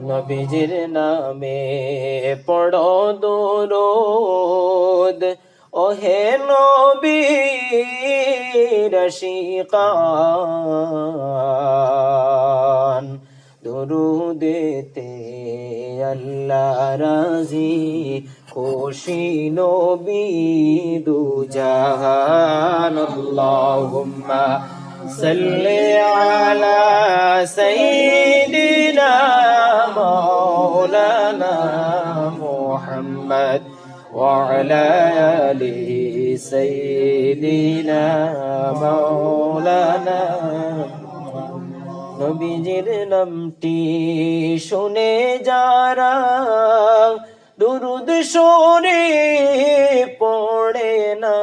নবীজির নামে পড়ো দুরূদ ওহে নবীর আশিকান দুরুদেতে আল্লাহ রাজি খুশি নবী দুজাহান আল্লাহুম্মা সাল্লি আলা সাইয়্যিদিনা মাওলানা মুহাম্মদ وعلى آل سيدنا مولانا নবীজির নামটি শুনে যারা দুরুদ শরীফ পড়ে না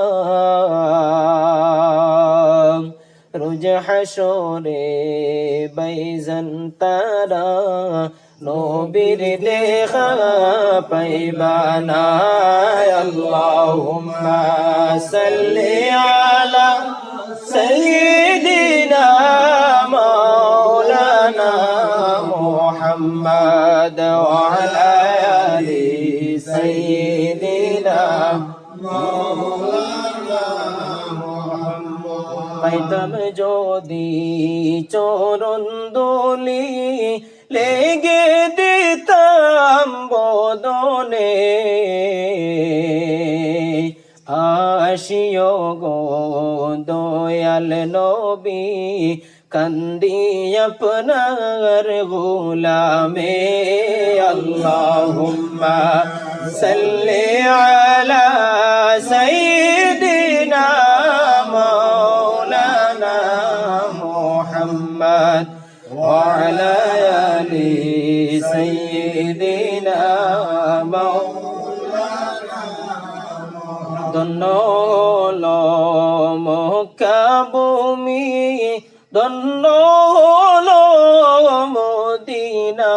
রোজ হাসরে বাইজান তারা নবীর দেখা পাইবানা আল্লাহুম্মা সাল্লি আলা সাইয়্যিদিনা মাওলানা মুহাম্মদ ওয়া আলা আলি সাইয়্যিদিনা মাওলানা মুহাম্মদ পাইতাম যদি চরণ দোলি লেগে দিতাম বদনে আসিও গো দয়াল নবী কান্দি আপনার গোলামে আল্লাহুম্মা সাল্লি আলা সাইয়্যিদিনা মাওলানা মুহাম্মদ ওয়া আলা আলি সাইয়্যিদিনা মাওলানা ধন্য হলো মক্কা ভূমি ধন্য হলো মদিনা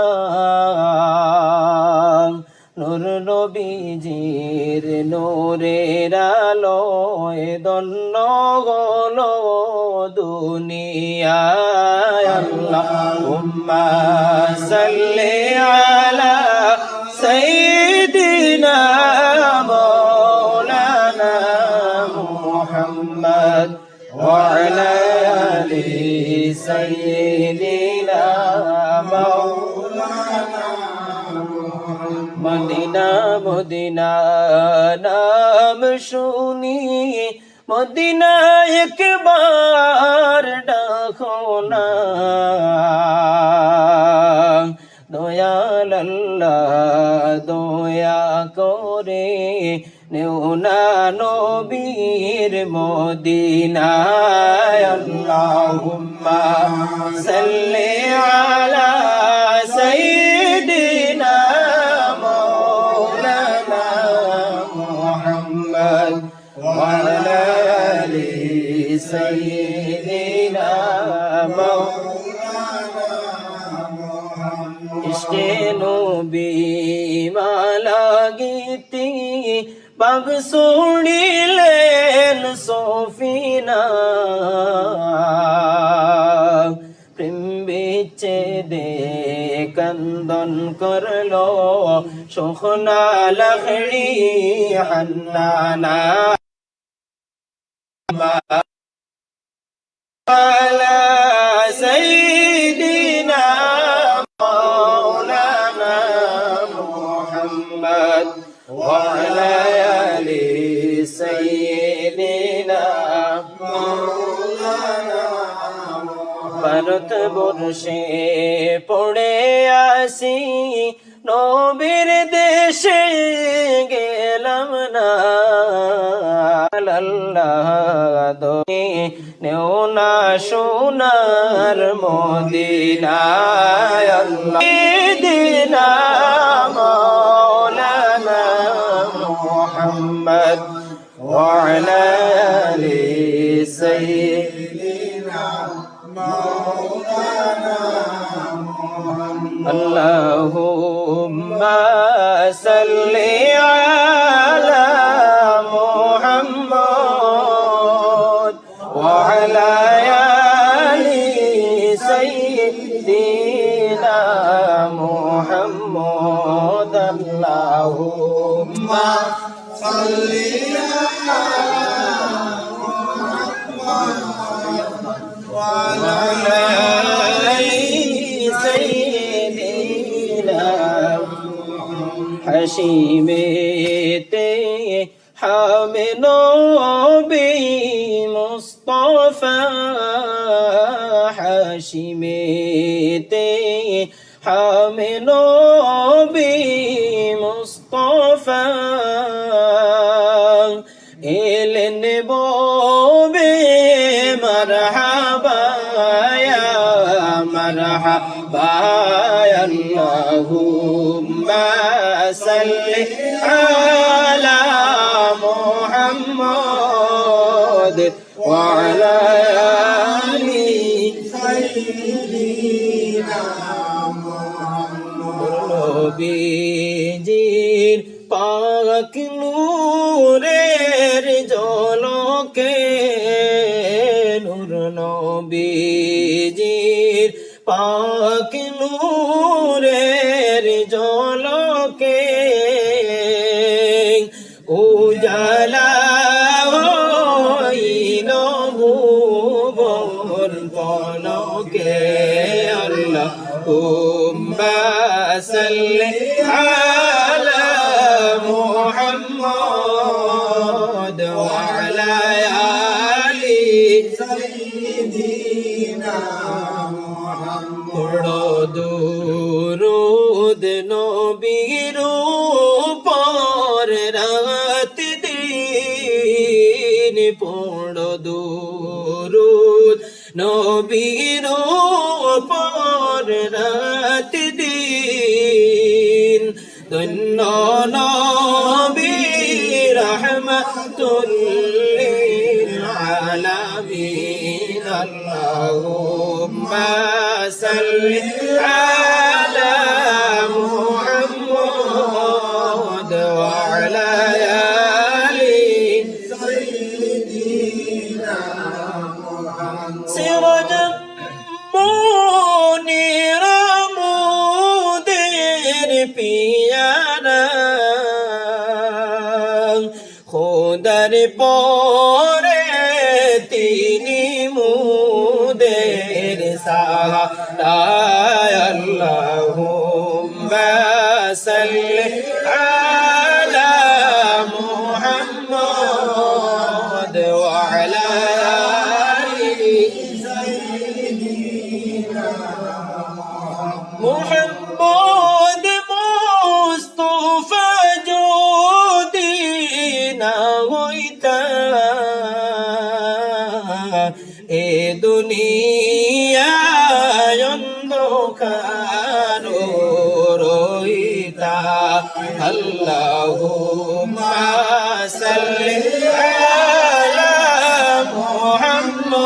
নূর নবীজির নূরের আলোয় ধন্য হলো দুনিয়া আল্লাহুম্মা সাল্লি আলা সাইয়্যিদিনা মাওলানা মুহাম্মদ ওয়া আলা আলি সাইয়্যিদিনা মাওলানা মদিনা মদিনা নাম শুনি মদিনা একবার ডাকো না দয়াল আল্লাহ দয়া করে নেও না নবীর মদিনায় আল্লাহুম্মা সাল্লি আলা সাইয়্যিদিনা মাওলানা মুহাম্মদ ওয়া আলা আলি সাইয়্যিদিনা মাওলানা ইশকে নবী মালা গীতি বাগ শুনিলেন সফিনা প্রেম বিচ্ছেদে কান্দন করলো শোখনা লখড়ি হান্নানা আলা সাইয়্যিদিনা মাওলানা মুহাম্মদ ওয়া আলা আলি সাইয়্যিদিনা মাওলানা ভারত বর্ষে পড়ে আসি নবীর দেশে গেলাম না আল্লাহ দোনে নেও না সোনার মদিনায় আল্লাহ দিনা মাওলানা মুহাম্মদ ওয়া আলা আলি সাইয়্যিদিনা মাওলানা আল্লাহুম্মা সাল্লি আলা মুহাম্মদ ওয়া আলা আলি সাইয়্যিদিনা محمد اللهم صل وعلى سيدنا حشيمته حامل بمصطفى حاشمته حامل بمصطفى النبوب مرحبا يا مرحبا يا اللهم صل على محمد وعلى آل سيدنا محمد নবীজির পাক নূরের ঝলকে নূর নবীজির পাক নূরের ঝলকে উজালা হইল ভুবন পলকে আল্লাহুম্মা সাল্লি আলা মুহাম্মাদ ওয়া আলা আলি সাইয়্যিদিনা মুহাম্মদ দুরূদ নবীর উপর রাত দিন পড়ো দুরূদ নবীর উপর রাত দিন ধন্য নবী রাহমাতুল লিল আলামিন আল্লাহুম্মা সাল্লি আলা মুহাম্মাদ ওয়া আলা আলি সাইয়্যিদিনা মুহাম্মাদ সিরাজাম মুনিরা মুদের পিয়ারা খোদার পরে তিনি মুদের সাহারা আল্লাহুম্মা সাল্লি আলা মুহাম্মাদ ওয়া আলা আলি সাইয়্যিদিনা মুহাম্মদ মুস্তাফা যদি না হইতা এ দুনিয়ায় অন্ধকার রহিতা আল্লাহুম্মা সাল্লি আলা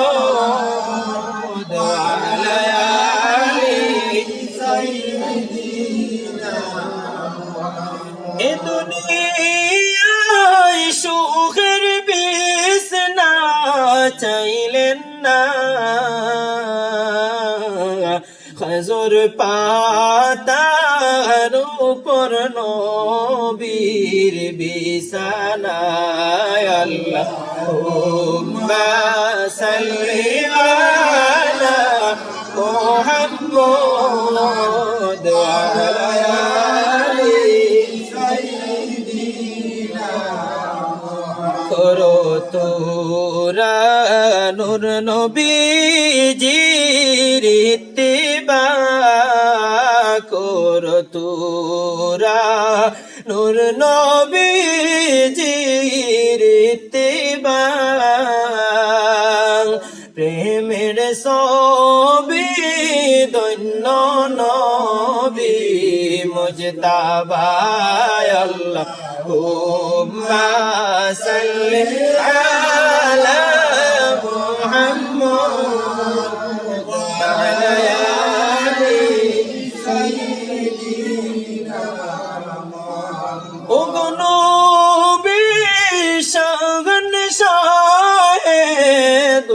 মুহাম্মাদ ওয়া আলা আলি সাইয়্যিদিনা এ দুনিয়ায় সুখের বিছনা চাইলেন না খজুর পাতার উপর নবীর বিছানায় আল্লাহুম্মা সাল্লি আলা মুহাম্মাদ ওয়া আলা আলি সাইয়্যিদিনা করো তোরা নূর নবীজির ইত্তিবা করো তোরা নূর নবীজির ইত্তিবা প্রেমের ছবি ধন্য নবী মুজতাবা আল্লাহুম্মা সাল্লি আলা মুহাম্মাদ ওয়া আলা আলি সাইয়্যিদিনা মুহাম্মাদ ও নবী শান শাহেদ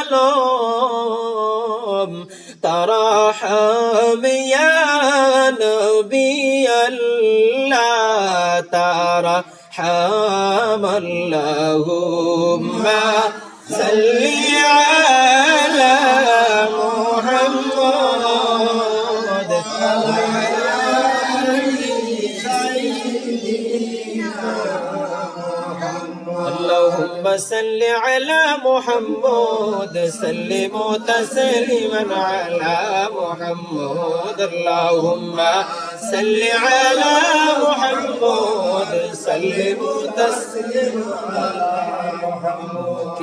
আলম তারাহম ইয়া نبي الله ترحم اللهم صل على محمد اللهم صل على محمد سلم تسليما على محمد اللهم صل على محمد سلم تسليما على محمد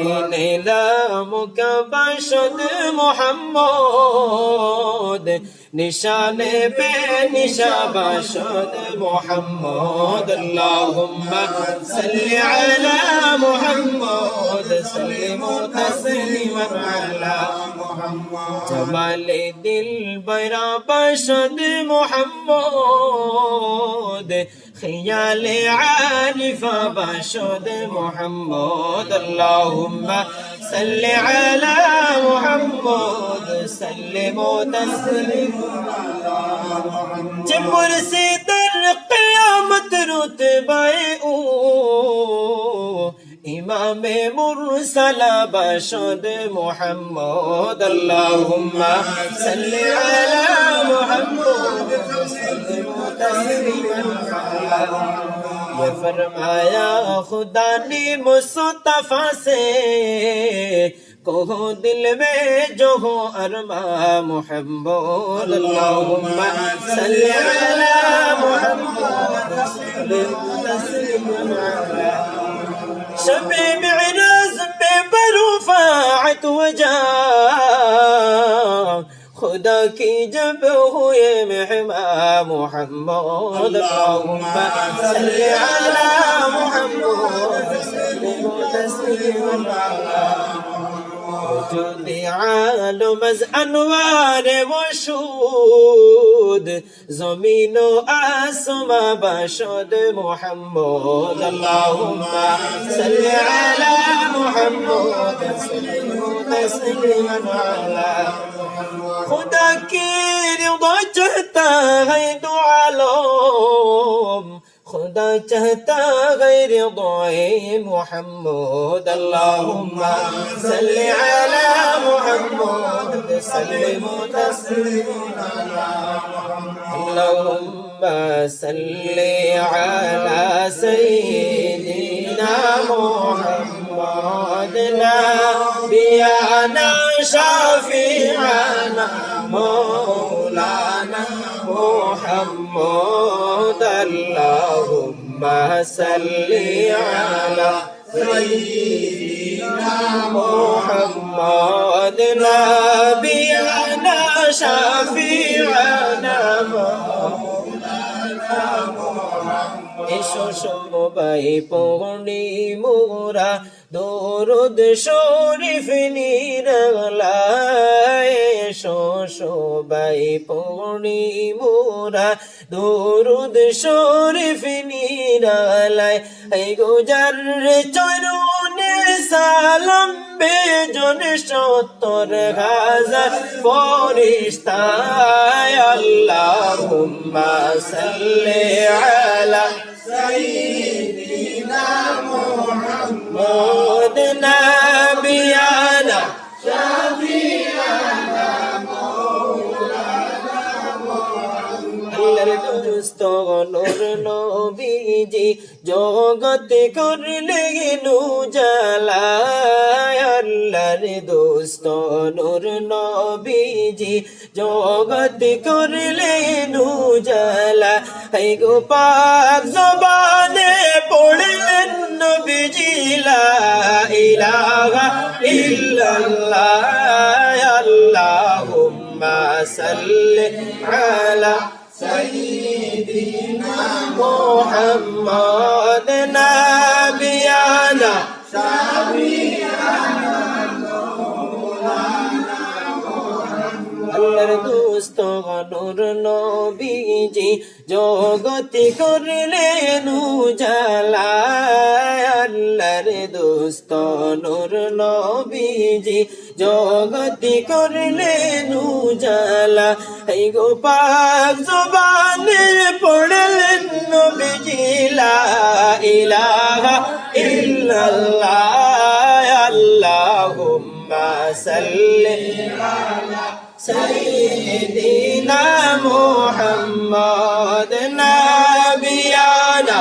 نامك باشد محمد نشان بے نشا باشد محمد اللهم صل على محمد سلم تسليما على محمد جمال دل برا باشد محمد خيال عارف باشد محمد اللهم صل على محمد سلم تسليما على محمد جبر سيدر قيامت رتبه امام مرسل باشد محمد اللهم صل على محمد سلم تسليما على ये फरमाया खुदा ने मुस्तफा से कहो दिल में जो हो अरमा मुहम्मद अल्लाहुम्मा सल्ली अला मुहम्मद तस्लीमा अला शबे मिराज पे बरुफाअत वजा खुदा की जब हुए मेहमा मुहम्मद अल्लाहुम्मा सल्ली अला मुहम्मद तस्लीमा अला वजूद आलम अज़ अनवार वशूद ज़मीन व आसमां बशद मुहम्मद अल्लाहुम्मा सल्ली अला मुहम्मद तस्लीमा अला खुदा की रिज़ा चाहता है दो आलम खुदा चाहता है रिज़ाए मुहम्मद अल्लाहुम्मा सल्ली अला मुहम्मद सल्लिम तस्लीमा अला अल्लाहुम्मा सल्ली अला सय्यिदिना मुहम्मद नबियाना शफीअना मौलाना मुहम्मद अल्लाहुम्मा सल्ली अला सय्यिदिना मुहम्मद नबियाना शफीअना मौलाना मुहम्मद एशो सबाई पढ़ी मोरा দরুদ শরীফ নিরালায় এসো সবাই পড়ি মোরা দরুদ শরীফ নিরালায় এই গুজার চরণে সালাম বেজন ৭০,০০০ ফেরেশতায় আল্লাহুম্মা সাল্লি আলা সাইয়্যিদিনা মুহাম্মদ নবিয়ানা শাফিআনা মাওলানা মুহাম্মদ আল্লাহর দুরুস্ত নূর নবীজি জগত করলেন উজালা আল্লাহর দোস্ত নূর নবীজি জগত করলেন উজালা হে গো পাক জবানে পড়লেন নবীজি লা ইলাহা ইল্লাল্লাহ আল্লাহুম্মা সাল্লি আলা সাইয়্যিদিনা মুহাম্মদ নবিয়ানা শাফিআনা মাওলানা মুহাম্মদ আল্লাহর দোস্ত নূর নবীজি জগতি করলেন উজালা আল্লাহর দোস্ত নূর নবীজি জগতি করলেন উজালা এই গো পাক জবানে পড়লেন নবীজি লা ইলাহা ইল্লাল্লাহ আল্লাহুম্মা সাল্লি আলা সাইয়্যিদিনা মুহাম্মদ নাবিয়ানা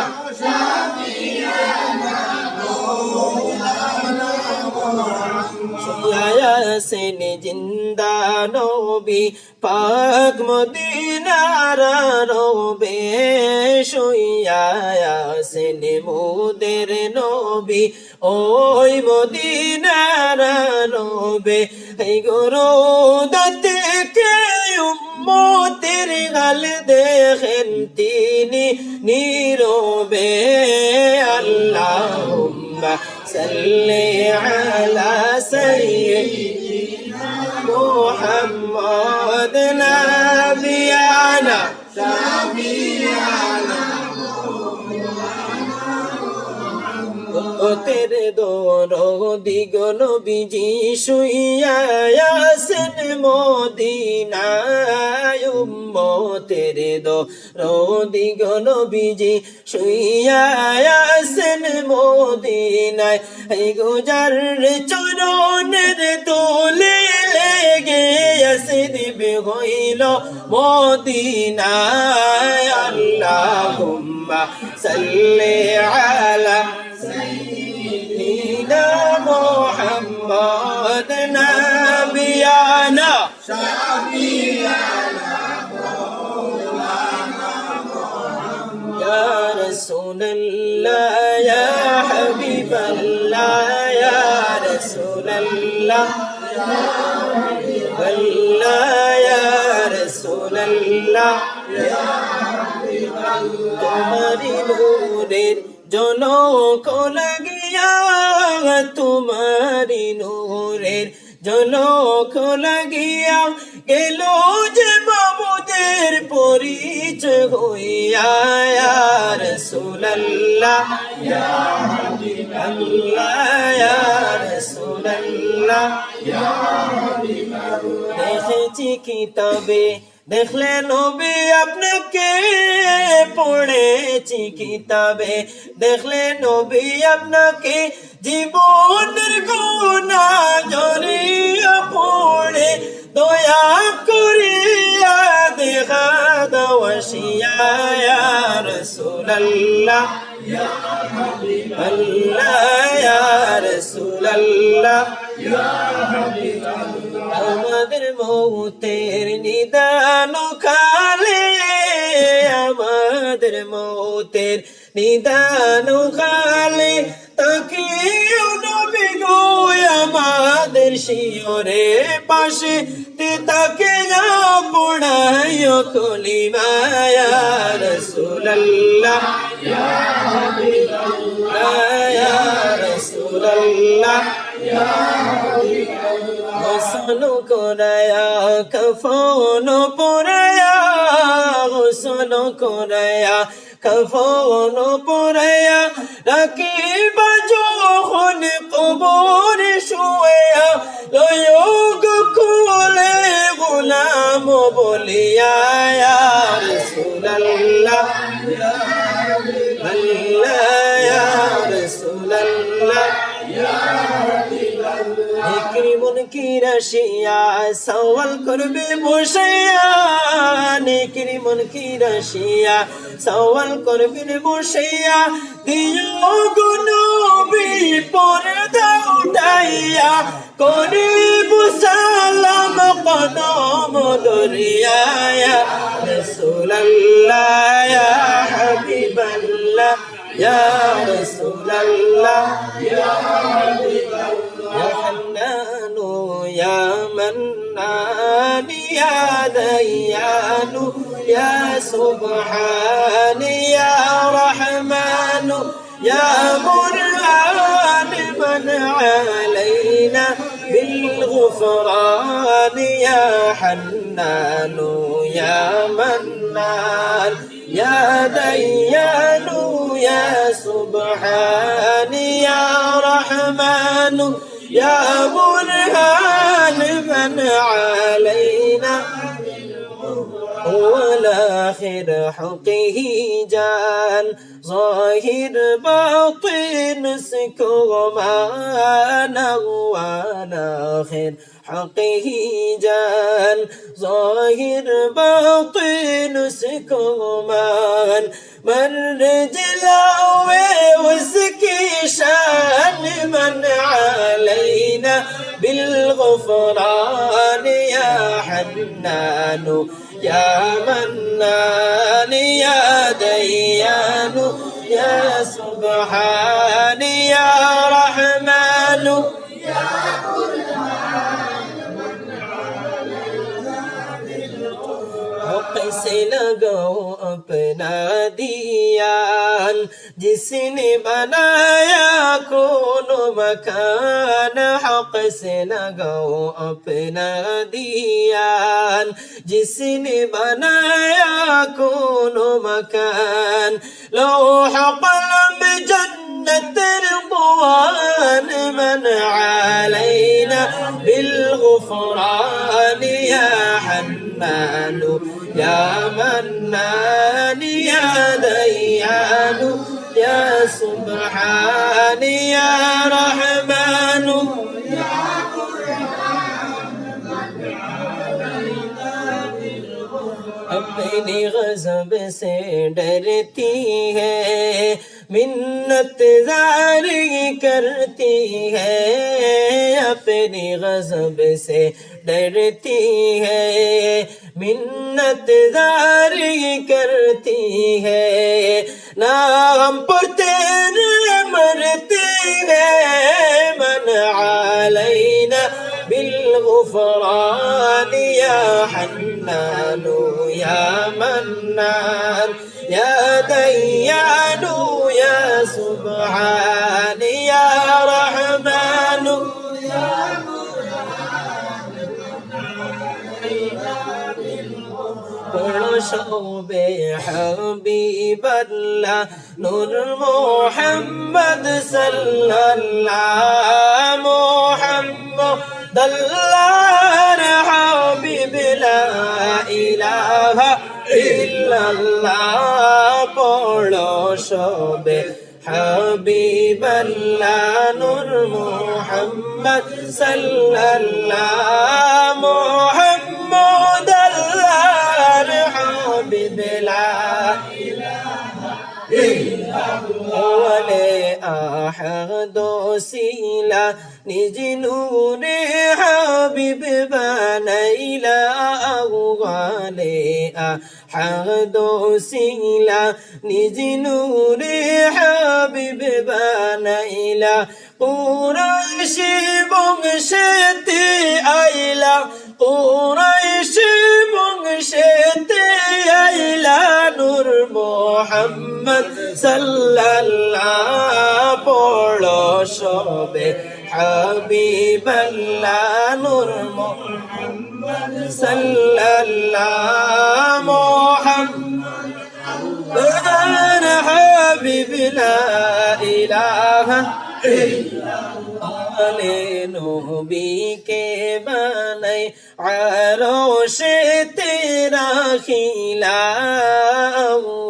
ইয়াসিন জিন্দা নবী পাক মদিনার রবে ইয়াসিন মুদের নবী ওই মদিনার রবে এই গরো দাতে কে উম্মতের গাল দেখেন তিনি নীরবে আল্লাহুম্মা সাল্লি আলা সাইয়্যিদিনা মুহাম্মদ নাবিয়ানা শাফিয়ানা উম্মতের দরদি গো নবীজি শুইয়া আছেন মদিনায় উম্মতের দরদি গো নবীজি শুইয়া আছেন মদিনায় এই গুজার চরণের দোলে লেগে আছে দিবে হইল মদিনায় আল্লাহুম্মা সাল্লি আলা সাইয়্যিদিনা মুহাম্মদ নাবিয়ানা শাফিয়ানা ইয়া রাসূলুল্লাহ ইয়া হাবিবাল্লাহ ইয়া রাসূলুল্লাহ ইয়া হাবিবাল্লাহ ইয়া রাসূলুল্লাহ ইয়া হাবিবাল্লাহ তোমারি নূরের জনক লাগিয়া তোমারি নূরের জনক লাগিয়া গেল যে বাবুদের পরিচয় হইয়া ইয়া রাসূলুল্লাহ ইয়া হাবিবাল্লাহ ইয়া রাসূলুল্লাহ ইয়া হাবিবাল্লাহ দেখেছি কিতাবে দেখলে নবী আপনাকে পড়েছি কিতাবে দেখলে নবী আপনাকে জীবনের গুনাহ জড়িয়ে পড়ে দয়া করিয়া দেখা দাওয়াশিয়া ইয়া রাসূলুল্লাহ ইয়া হাবিবাল্লাহ ইয়া রাসূলুল্লাহ ইয়া হাবিবাল্লাহ আমাদের মৌতের নিদান খালে আমাদের মৌতের নিদান খালে তাকে নবী গো আমাদের শিয়রে পাশে তাকে না পড়ায় কলিমা ইয়া রাসূলুল্লাহ ইয়া হাবিবাল্লাহ ইয়া রাসূলুল্লাহ ইয়া হাবিবাল্লাহ গোসল করায়া কফন পরায়া গোসল করায়া কফন পরায়া রাখিব যখন কবর শুয়া লয়োগ কোলে গোলাম বলিয়া ইয়া রাসূলুল্লাহ ইয়া হাবিবাল্লাহ ইয়া রাসূলুল্লাহ ইয়া নিকরিমুন কি রাশিয়া সওয়াল করবে বসিয়া নিকরিমুন কি রাশিয়া সওয়াল করবে বসিয়া দিও গো নবী পর্দা উঠাইয়া করিব সালাম কদম দরিয়া ইয়া রাসূলুল্লাহ ইয়া হাবিবাল্লাহ ইয়া রাসূলুল্লাহ ইয়া হাবিবাল্লাহ يا حنان يا منان يا ديان يا سبحان يا رحمن يا برهان من علينا بالغفران بالغفران يا حنان يا منان يا ديان يا سبحان يا رحمن يا برهان من علينا والآخر حقه جان ظاهر باطن سكرمان والآخر حقه جان ظاهر باطن سكرمان من رجلاوي وسكي شان من علينا بالغفران يا حنان يا منان يا ديان يا سبحان يا رحمن حق سے لگاؤ اپنا دیان جس نے بنایا کون مکان حق سے لگاؤ اپنا دیان جس نے بنایا کون مکان لوح قلم جنت رضوان من علينا بالغفران يا حنان يا منان يا ديان يا سبحان يا رحمن अपनी गज़ब से डरती है मिन्नत ज़ारी करती है अपनी गज़ब से डरती है मिन्नत ज़ारी करती है ना हम पर तेरे मरती है मन अलैना بالغفران يا حنان يا منان يا ديان يا سبحان يا رحمن شوبے حبیب اللہ نور محمد صلی اللہ محمد اللہ حبیب لا الہ الا اللہ پڑھو شوبے حبیب اللہ نور محمد صلی اللہ محمد بلا ولی احد وسیلہ نج نور حبیب بنیلا ولی احد وسیلہ نج نور حبیب بنیلا قریش بنگشتی آئیلا قریش بنگشتی نور محمد صلی اللہ پڑھو شوبے حبیب اللہ نور محمد صلی اللہ محمد حبیب لا الہ الا نبی کے بنائے عروش تیرا خلا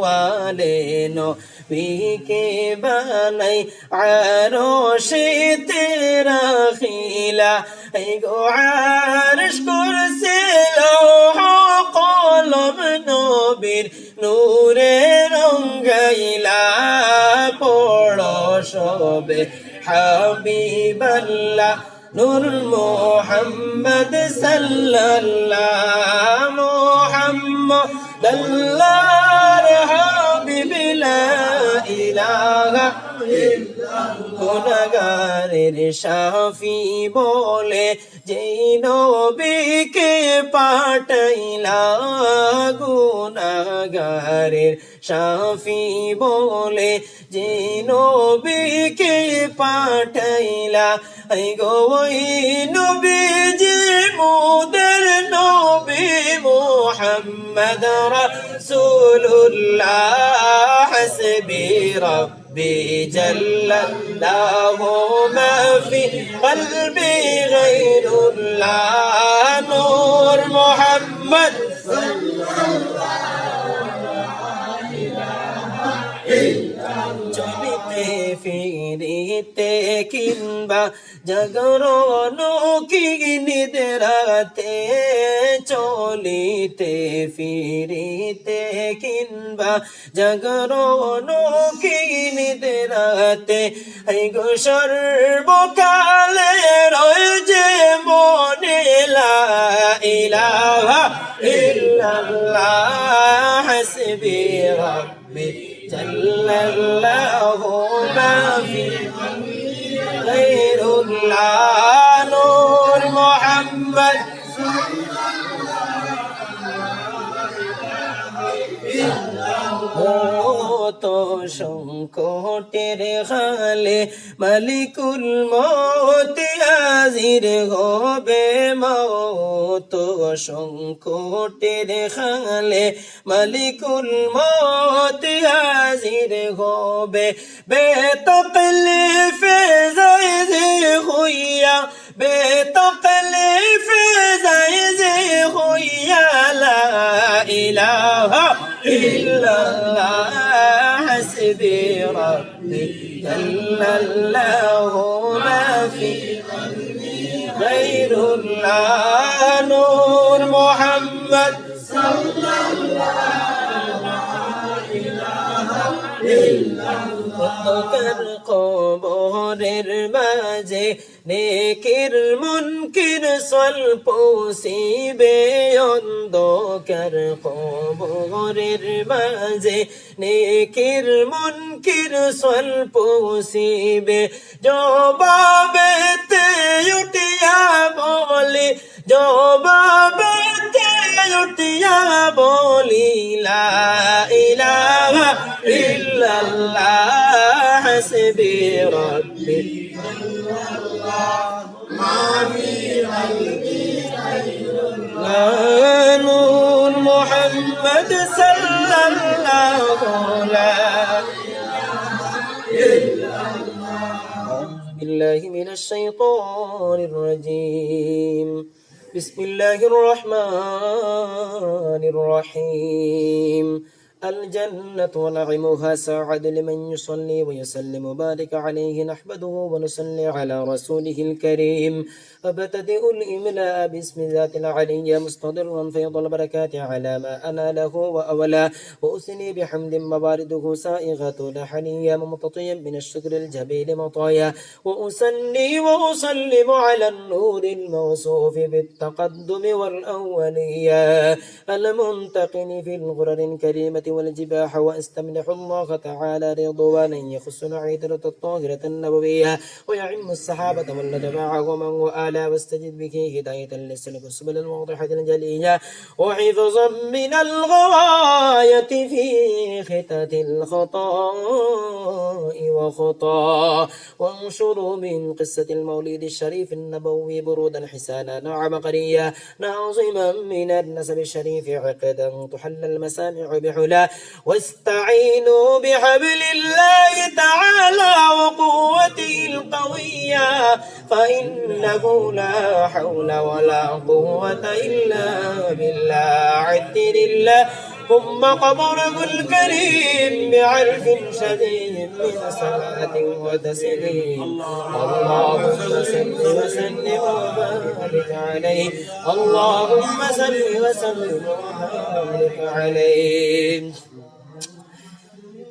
والے نبی کے بنائے عروش تیرا خلا گو عرش کرسی لوح قلم نبیر نور رنگیلا پڑھو شوبے حبیب اللہ نور محمد صلی اللہ محمد اللہ حبیب لا الہ গুনাহগারের শাফি বলে যেই নবীকে পাঠাইলা গুনাহগারের শাফি বলে যেই নবীকে পাঠাইলা আই গো ওই নবীজি মোদের নবী মুহাম্মদ রাসূলুল্লাহ হাসবি ربي جل الله ما في قلبي غير الله نور محمد চলিতে ফিরিতে কিংবা জাগরণ কি নিদ্রাতে চলিতে ফিরিতে কিংবা জাগরণ কি নিদ্রাতে এই গো সর্বকালে রয়েছে মনে লা ইলাহা ইল্লাল্লাহ হাসবি রাব্বি জাল্লাল্লাহু মা ফি গায়রুল্লাহ নূর মুহাম্মদ তো সংকটের হালে মালিকুল মৌত হাজির হবে মৌত সংকটের হালে মালিকুল মৌত হাজির হবে বেতকলিফ জায়েজ হইয়া বেতকলিফ জায়েজ হইয়া লা ইলাহা ইল্লাল্লাহ حسبي ربي جل الله ما في غير الله نور محمد صلى الله إلا অন্ধকার কবরের মাঝে নেকির মুনকির স্বল্প শিবে অন্ধকার কবরের মাঝে নেকির মুনকির স্বল্প শিবে জবাবেতে উঠিয়া বলি জবাবেতে উঠিয়া বলি লা ইলাহা ইল্লাল্লাহ হাসবি রাব্বি মা ফি কলবি গায়রুল্লাহ নূর মুহাম্মদ সাল্লাল্লাহু আলাইহি أعوذ بالله من الشيطان الرجيم بسم الله الرحمن الرحيم الجنة ونعمها ساعد لمن يصلي ويسلم وبارك عليه نحمده ونصلي على رسوله الكريم أبتدئ الإملاء باسم ذات العلي مستضرا فيض البركات على ما أنا له وأولى وأثني بحمد مبارده سائغة لحنيا ممتطيا من الشكر الجبيل مطايا وأسني وأسلم على النور الموصوف بالتقدم والأولية المنتقن في الغرر الكريمة والجباح وأستمنح الله تعالى رضوانا يخصنا عيدرة الطاهرة النبوية ويعم الصحابة والجماعة ومن وآلا واستجد بك هداية للسلك السبل الواضحة الجلية وحفظا من الغواية في ختة الخطاء وخطا وانشروا من قصة المولد الشريف النبوي برودا حسانا عبقريا ناظما من النسب الشريف عقدا تحل المسامع بحلا واستعينوا بحبل الله تعالى وقوته القوية فإنه لا حول ولا قوة إلا بالله عدل الله ثم قبره الكريم بعرف شديد من صلاة وتسليم اللهم صل وسلم وبارك عليه اللهم صل وسلم وبارك عليه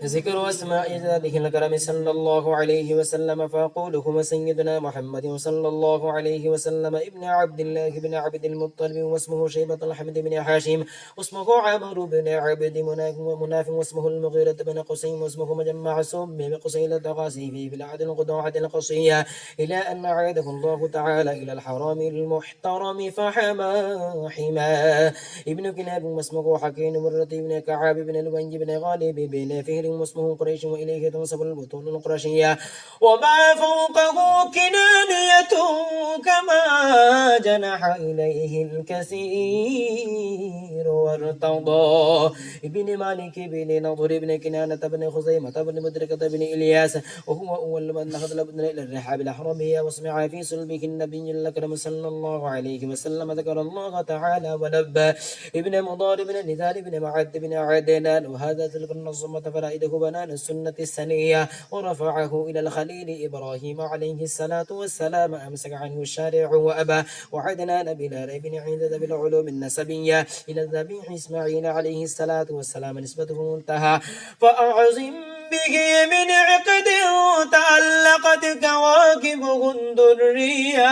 ذكر أسماء ذاته الكرم صلى الله عليه وسلم فأقول هو سيدنا محمد صلى الله عليه وسلم ابن عبد الله بن عبد المطلب واسمه شيبة الحمد بن هاشم واسمه عمرو بن عبد مناف واسمه المغيرة بن قصيم واسمه مجمع سم بقصيلة قاسي في بلاد القضاعة القصية إلى أن عاده الله تعالى إلى الحرام المحترم فحما حما ابن كلاب واسمه حكيم مرة بن كعاب بن الونج بن غالب طالب بن فهر واسمه قريش وإليه تنسب البطون القرشية وما فوقه كنانية كما جنح إليه الكثير وارتضى ابن مالك بن نضر بن كنانة بن خزيمة بن مدركة بن إلياس وهو أول من نهض ابن إلى الرحاب الأحرمية وسمع في سلبه النبي الأكرم صلى الله عليه وسلم ذكر الله تعالى ولبى ابن مضار بن نذار بن معد بن عدنان وهذا تلك النظمة فرائده بنان السنة السنية ورفعه إلى الخليل إبراهيم عليه الصلاة والسلام أمسك عنه الشارع وأبى وعدنان بلا ريب عند بالعلوم النسبية إلى الذبيح إسماعيل عليه الصلاة والسلام نسبته منتهى فأعظم به من عقد تعلقت كواكبه الدرية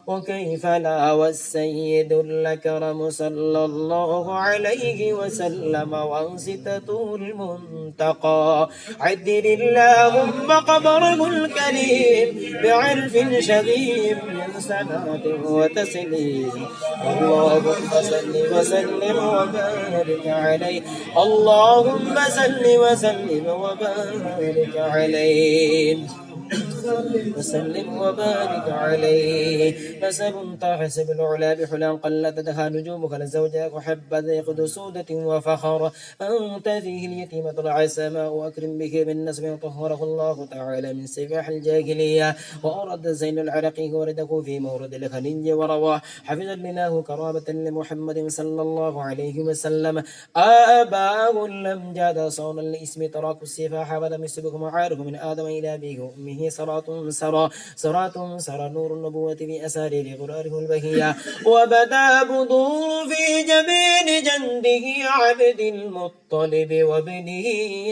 وكيف لا والسيد الأكرم صلى الله عليه وسلم وانصتته المنتقى عدل اللهم قبره الكريم بعرف شديد من سنة وتسليم اللهم صل وسلم وبارك عليه اللهم صل وسلم وبارك عليه وسلم وبارك عليه نسب تحسب العلا بحلا قلدتها نجومك لزوجك وحب ذيق سودة وفخر أنت فيه اليتيمة طلع السماء أكرم به بالنسب طهره الله تعالى من سفاح الجاهلية وأرد زين العرقي ورده في مورد الخليج ورواه حفظ لله كرامة لمحمد صلى الله عليه وسلم آباء لم جاد صون الاسم تراك السفاح ولم يسبق معارف من آدم إلى به أمه صراط سرى نور النبوة في أسارير غراره البهية وبدا بدور في جبين جنده عبد المطلب وابنه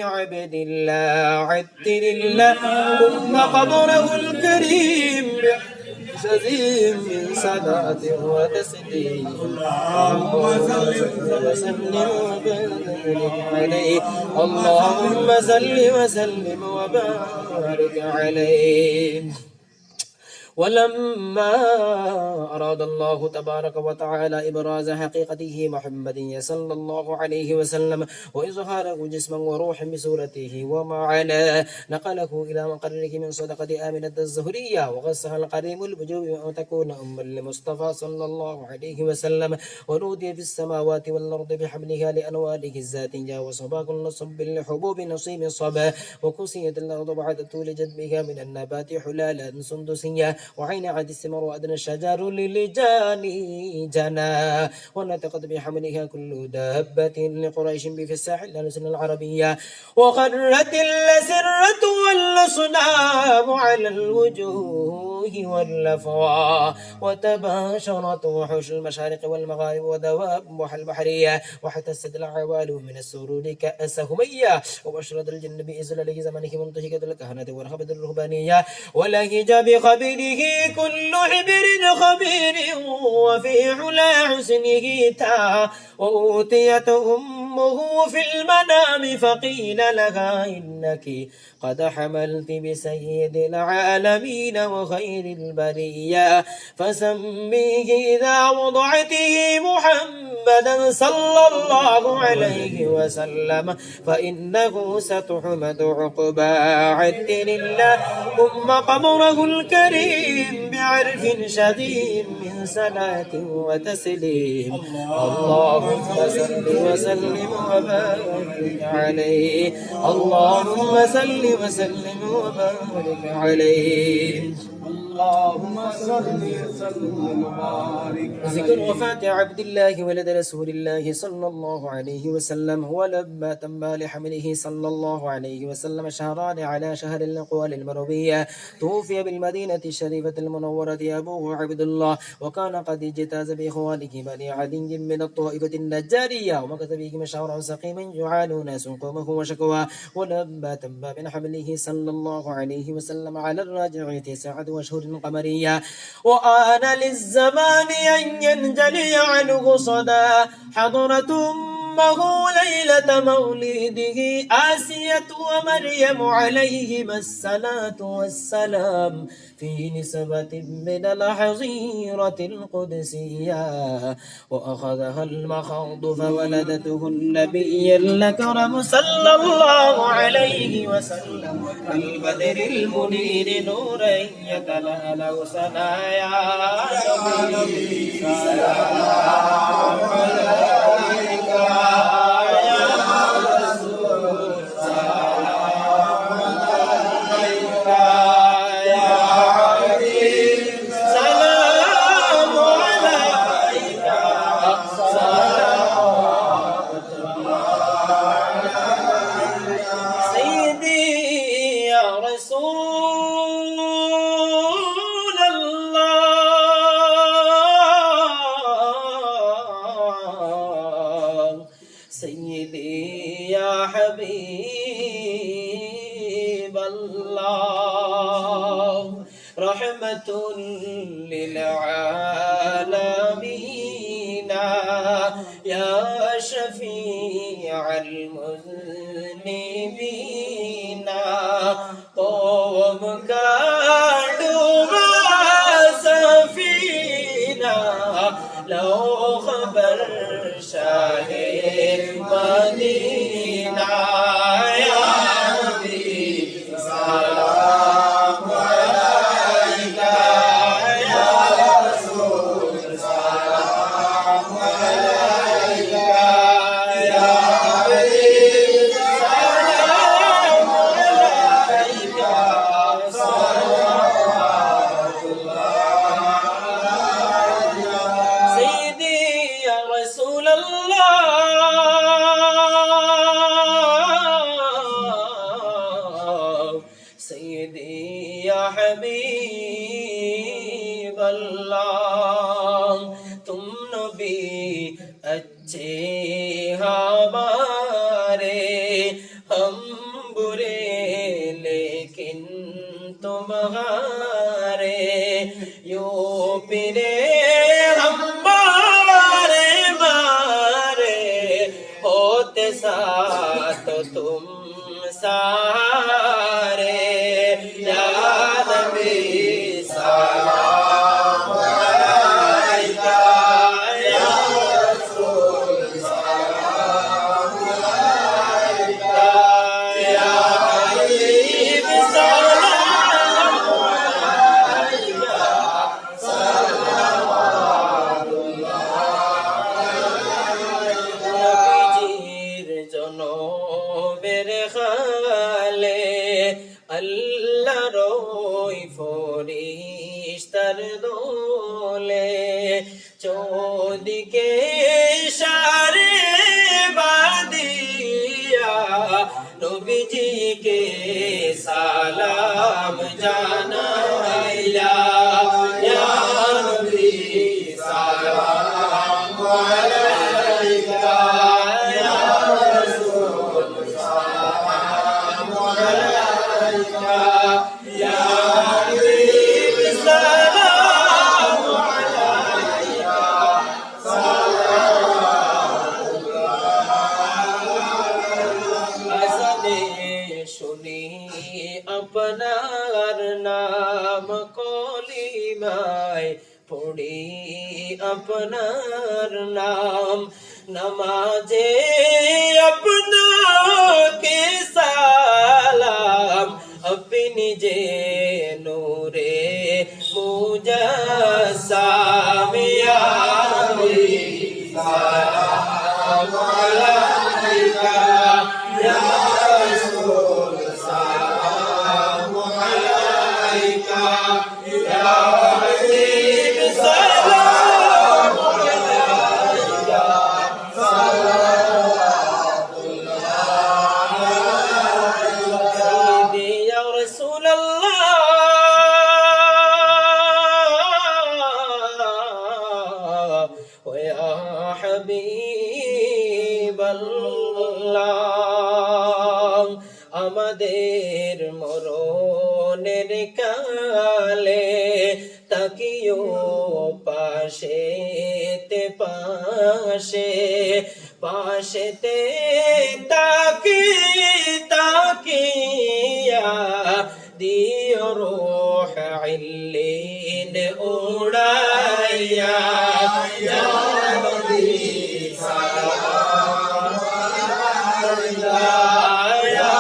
عبد الله عدل الله ثم قبره الكريم شديد من صلاة وتسليم اللهم صل وسلم وبارك عليه اللهم صل وسلم وبارك عليه ولما أراد الله تبارك وتعالى إبراز حقيقته محمد صلى الله عليه وسلم وإظهاره جسما وروحا بصورته ومعناه نقله إلى مقرره من صدقة آمنة الزهرية وغسها القريم البجوب وأن تكون أما لمصطفى صلى الله عليه وسلم ونودي في السماوات والأرض بحملها لأنواله الذاتية وصبا كل صب لحبوب نصيب صبا وكسيت الأرض بعد طول جدبها من النبات حلالا سندسية وعين عد الثمر وأدنى الشجر للجان جنا ونطقت بحملها كل دابة لقريش بفساح الألسن العربية وخرت السرة والأصنام على الوجوه واللفوى وتباشرت وحوش المشارق والمغارب ودواب البحرية واحتست العوال من السرور كأسهمية وبشرت الجن بإزلال زمنه منتهكة الكهنة والخبث الرهبانية ولهج بخبره كل عبر خبير وفي علا حسنه تا وأوتيت أمه في المنام فقيل لها إنك قد حملت بسيد العالمين وخير البرية فسميه إذا وضعته محمدا صلى الله عليه وسلم فإنه ستحمد عقبى عدل الله ثم قبره الكريم بعرف شديد من صلاة وتسليم اللهم صل وسلم وبارك عليه اللهم صل وسلم وبارك عليه اللهم صل وسلم وبارك ذكر وفاة عبد الله ولد رسول الله صلى الله عليه وسلم ولما تم لحمله صلى الله عليه وسلم شهران على شهر الأقوال المروية توفي بالمدينة الشريفة المنورة أبوه عبد الله وكان قد اجتاز بإخوانه بني عدي من الطائفة النجارية ومكث بهم شهرا سقيما يعانون ناس قومه وشكوى ولما تم من حمله صلى الله عليه وسلم على الراجع 9 أشهر قمرية وآن للزمان أن ينجلي عنه صدى حضرة أمه ليلة مولده آسية ومريم عليهما الصلاة والسلام في نسبة من الحظيرة القدسية وأخذها المخاض فولدته النبي الأكرم صلى الله عليه وسلم كالبدر المنير نورا يتلألأ سنايا نبي سلام عليك يا رسول سلام عليك يا حبيب سلام عليك صلوات الله سيدي يا رسول الله سيدي يا حبيب الله رحمة للعالمين يا شفيع المذنبين قومك دوما سفينة لو خبر شاهد مدينة يا نبي سلام عليك يا رسول سلام عليك يا حبيب سلام عليك صلوات الله سيدي يا رسول الله سيدي يا حبيب الله तुम नबी अच्छे हमारे हम बुरे लेकिन तुम्हारे यो पिरे हमारे मारे होते साथ तुम सारे या नबी सलाम अलैका या रसूल सलाम अलैका या हबीब सलाम अलैका নবীজির জনমের খালে আল্লাহর ওই ফরিশতার দোলে চৌদিকে সারে বাদিয়া নবীজিকে সালাম জানাইলা ইয়া নবী সালাম আলাইকা ইয়া রাসূল সালাম আলাইকা ইয়া হাবিব সালাম আলাইকা আজানে শুনি আপনার নাম কলিমায় পড়ি আপনার নাম নমাজে আপনাকে সালাম अपनी जे नूरे मुजस्सम या नबी सलाम अलैका या रसूल सलाम अलैका या हबीब सलाम अलैका सय्यदी या रसूल अल्लाह व या हबीब अल्लाह আমাদের মরণের কালে তাকিও পাশে তে পাশে পাশেতে তাকি তাকিয়া দিও রূহ ইল্লিন উড়াইয়া ইয়া নবী সালাম আলাইকা ইয়া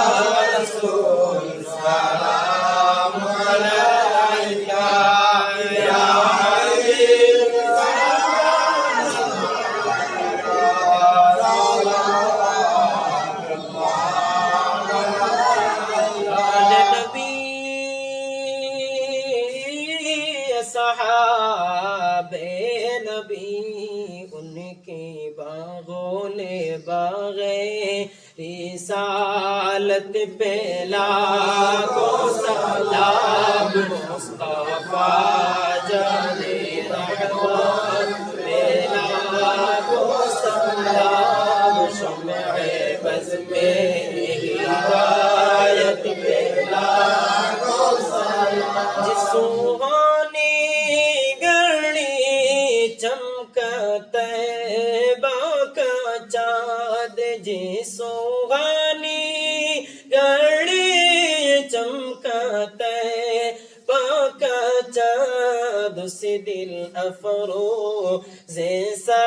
রাসূল সালাম আলাইকা ইয়া হাবিব सहाबे नबी उनकी बागोले बागे रिसालत पे लाखों सलाम मुस्तफा जाने रहमत पे लाखों सलाम शम्ए बज़ में हिदायत पे लाखों सलाम जिसको चमकते बाका चाँद जी सुहानी गणी चमकते बाका चाँद से दिल अफरो जैसा